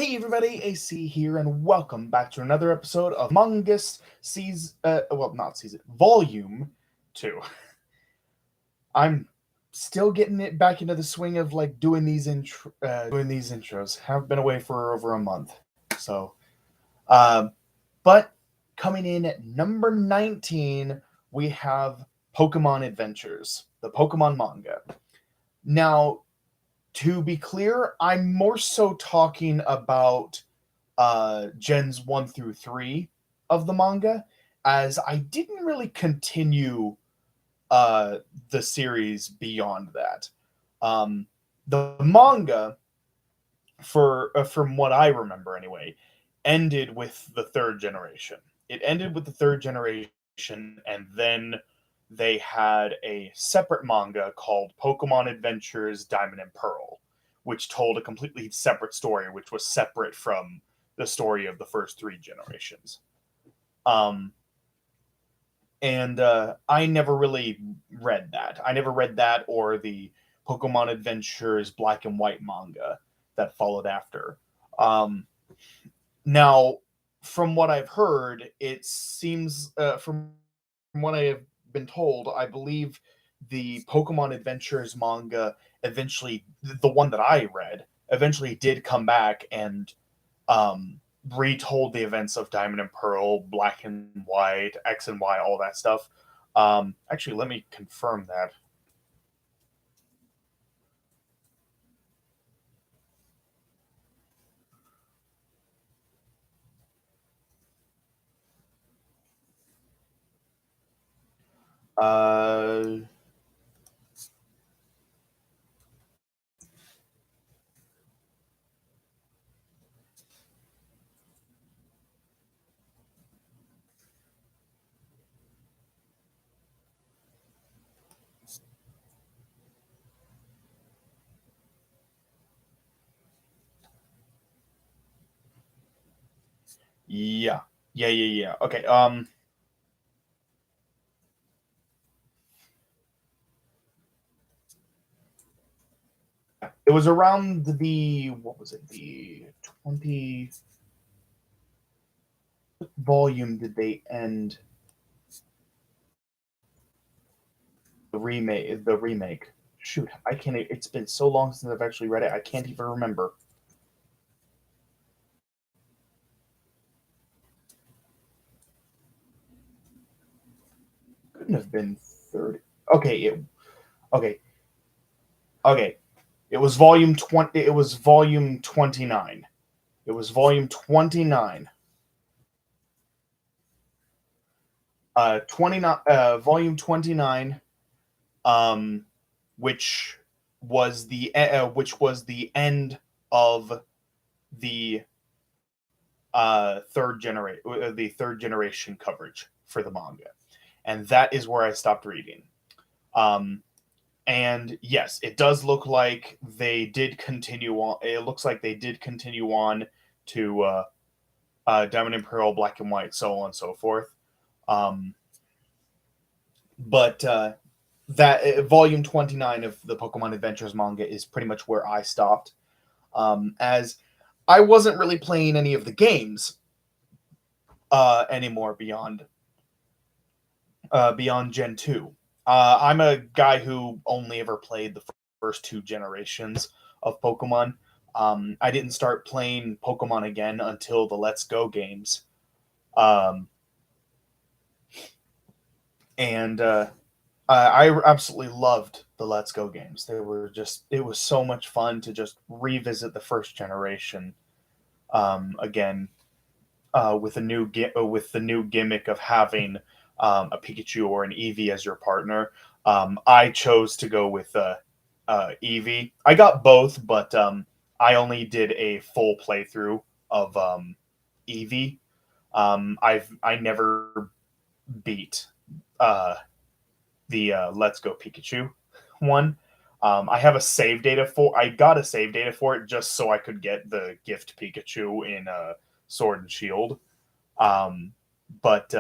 Hey everybody, AC here, and welcome back to another episode of Mang-Gust season. Not season, volume 2. I'm still getting it back into the swing of like doing these intros. Have been away for over a month, so. Uh, but coming in at number 19, we have Pokemon Adventures, the Pokemon manga. Now, to be clear, I'm more so talking about gens 1 through 3 of the manga, as I didn't really continue uh, the series beyond that. The manga, from what I remember anyway, ended with the third generation. It ended with the third generation, and then they had a separate manga called Pokemon Adventures Diamond and Pearl, which told a completely separate story, which was separate from the story of the first three generations. Um, and I never really read that. I never read that or the Pokemon Adventures Black and White manga that followed after. Um, Now, from what I've heard, it seems from what I have been told, I believe the Pokemon Adventures manga eventually, the one that I read, eventually did come back and um, retold the events of Diamond and Pearl, Black and White, X and Y, all that stuff. Actually, let me confirm that. Uh, yeah, yeah. Okay. It was around the what was it? The 20 volume did they end the remake? Shoot, I can't. It's been so long since I've actually read it. I can't even remember. Couldn't have been 30. Okay, okay, okay. It was volume 20. It was volume 29. It was volume 29. 29. Volume 29. Um, which which was the end of the the third generation coverage for the manga, and that is where I stopped reading. Um, and yes, it does look like they did continue on. It looks like they did continue on to Diamond and Pearl, Black and White, so on and so forth. Um, but that volume 29 of the Pokemon Adventures manga is pretty much where I stopped, as I wasn't really playing any of the games anymore beyond Gen 2. I'm a guy who only ever played the first two generations of Pokemon. I didn't start playing Pokemon again until the Let's Go games. Um, and I absolutely loved the Let's Go games. It was so much fun to just revisit the first generation again with the new gimmick of having a Pikachu or an Eevee as your partner. I chose to go with Eevee. I got both, but I only did a full playthrough of Eevee. I never beat uh, the Let's Go Pikachu one. I got a save data for it just so I could get the gift Pikachu in Sword and Shield. Um, but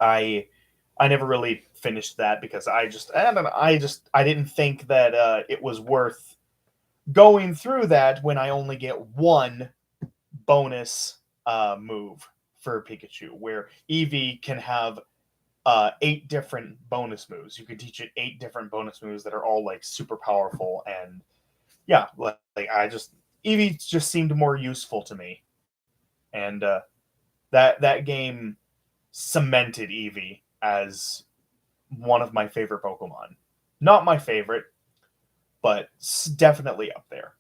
I I never really finished that because I don't know, I didn't think that it was worth going through that when I only get one bonus move for Pikachu, where Eevee can have 8 different bonus moves. You can teach it 8 different bonus moves that are all like super powerful, and yeah, like I just Eevee just seemed more useful to me, and that game cemented Eevee as one of my favorite Pokemon. Not my favorite, but definitely up there.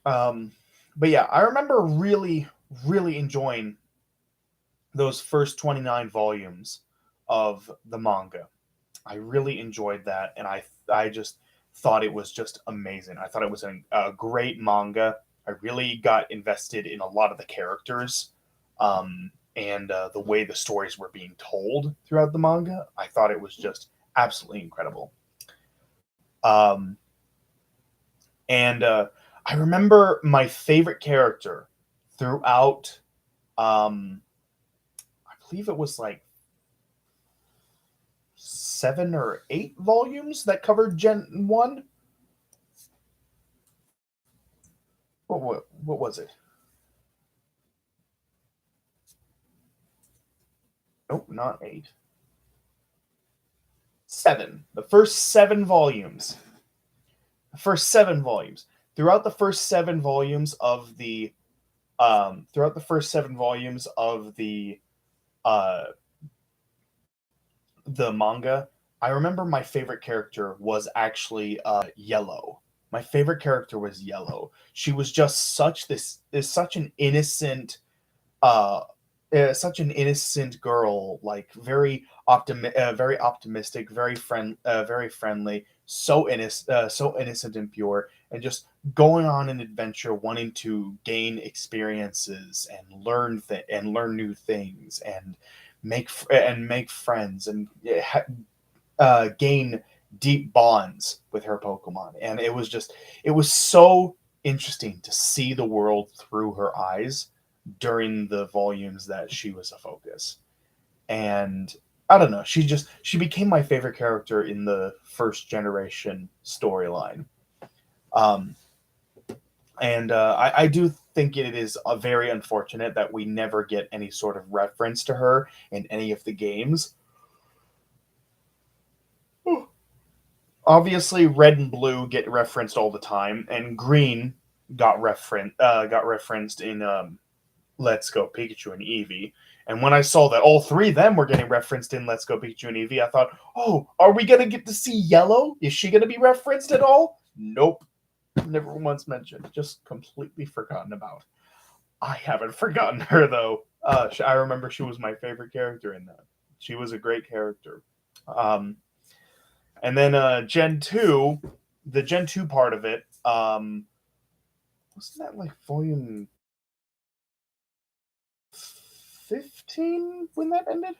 Um, but yeah, I remember really enjoying those first 29 volumes of the manga. I really enjoyed that, and I just thought it was just amazing. I thought it was a great manga. I really got invested in a lot of the characters, and the way the stories were being told throughout the manga. I thought it was just absolutely incredible. Um, and I remember my favorite character throughout. I believe it was like 7 or 8 volumes that covered Gen 1. What was it? Nope, not 8. 7. The first 7 volumes. The first 7 volumes. Throughout the first 7 volumes of uh the manga, I remember my favorite character was actually Yellow. My favorite character was Yellow. She was just such an innocent uh such an innocent girl, like very optimistic, very friendly, so innocent and pure, and just going on an adventure, wanting to gain experiences and learn new things and make friends and gain deep bonds with her Pokemon. And it was so interesting to see the world through her eyes during the volumes that she was a focus. And I don't know, she became my favorite character in the first generation storyline. Um, and I do think it is very unfortunate that we never get any sort of reference to her in any of the games. Obviously, red and blue get referenced all the time, and green got referenced in Let's Go Pikachu and Eevee. And when I saw that all three of them were getting referenced in Let's Go Pikachu and Eevee, I thought, oh, are we gonna get to see Yellow? Is she gonna be referenced at all? Nope, never once mentioned. Just completely forgotten about. I haven't forgotten her though. I remember she was my favorite character in that. She was a great character. Um, and then Gen 2, the Gen 2 part of it, wasn't that like volume 15 when that ended?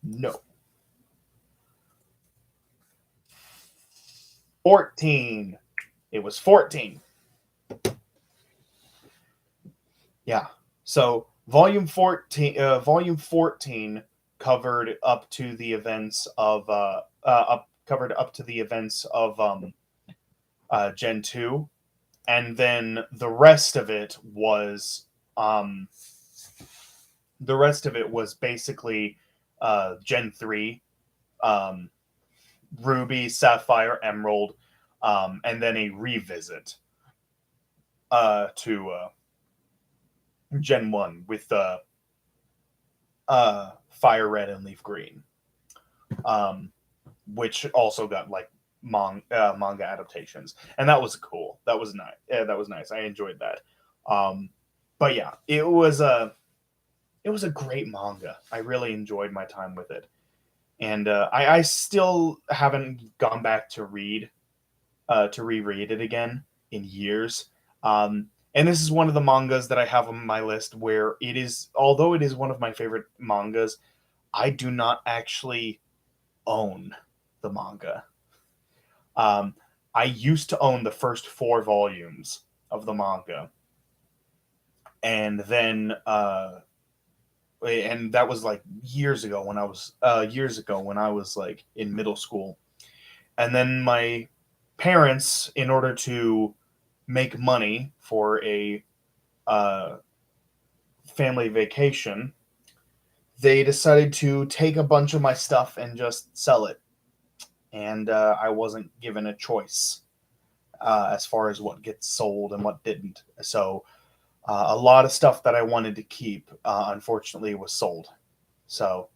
No. 14. It was 14. Yeah. So volume 14 covered up to the events of covered up to the events of Gen 2, and then um the rest of it was basically Gen 3, um Ruby, Sapphire, Emerald, and then a revisit to Gen 1 with Fire Red and Leaf Green, um, which also got like manga adaptations, and that was cool. That was nice. Yeah, that was nice. I enjoyed that. Um, but yeah, it was a great manga. I really enjoyed my time with it, and I still haven't gone back to reread it again in years. And this is one of the mangas that I have on my list where it is, although it is one of my favorite mangas, I do not actually own the manga. Um, I used to own the first 4 volumes of the manga, and then and that was like years ago when I was like in middle school. And then my parents, in order to make money for a uh, family vacation, they decided to take a bunch of my stuff and just sell it. And I wasn't given a choice as far as what gets sold and what didn't. So a lot of stuff that I wanted to keep, unfortunately, was sold. So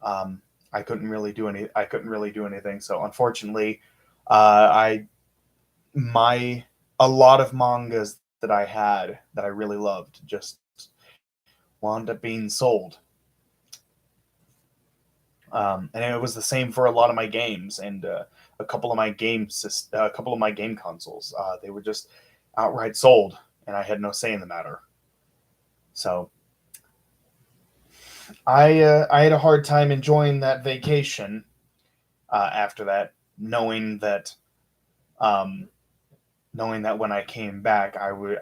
um, I couldn't really do any. I couldn't really do anything. So unfortunately, I my a lot of mangas that I had that I really loved just wound up being sold. And it was the same for a lot of my games and a couple of my game consoles. They were just outright sold, and I had no say in the matter. So I had a hard time enjoying that vacation after that, um, knowing that when I came back, I was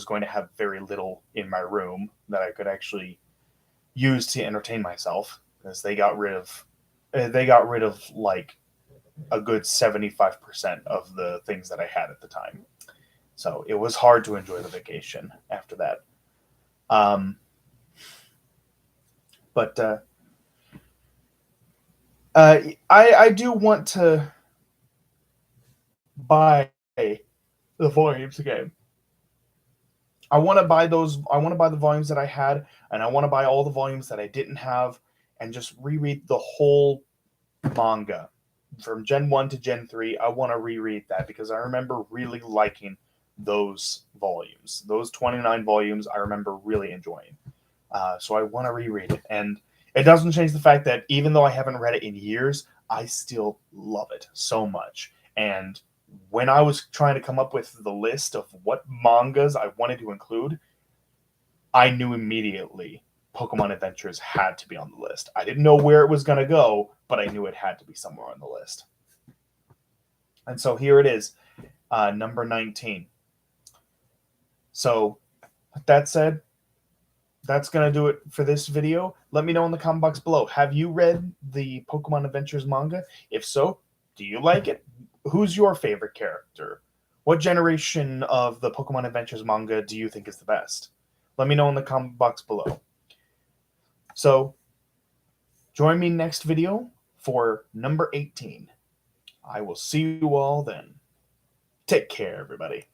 going to have very little in my room that I could actually use to entertain myself, because they got rid of like a good 75% of the things that I had at the time. So it was hard to enjoy the vacation after that. Um, but I do want to buy the volumes again. I want to buy the volumes that I had, and I want to buy all the volumes that I didn't have, and just reread the whole manga from Gen 1 to Gen 3. I want to reread that because I remember really liking those volumes. Those 29 volumes I remember really enjoying. So I want to reread it. And it doesn't change the fact that even though I haven't read it in years, I still love it so much. And when I was trying to come up with the list of what mangas I wanted to include, I knew immediately Pokemon Adventures had to be on the list. I didn't know where it was going to go, but I knew it had to be somewhere on the list. And so here it is, number 19. So, with that said, that's going to do it for this video. Let me know in the comment box below. Have you read the Pokemon Adventures manga? If so, do you like it? Who's your favorite character? What generation of the Pokemon Adventures manga do you think is the best? Let me know in the comment box below. So, join me next video for number 18. I will see you all then. Take care, everybody.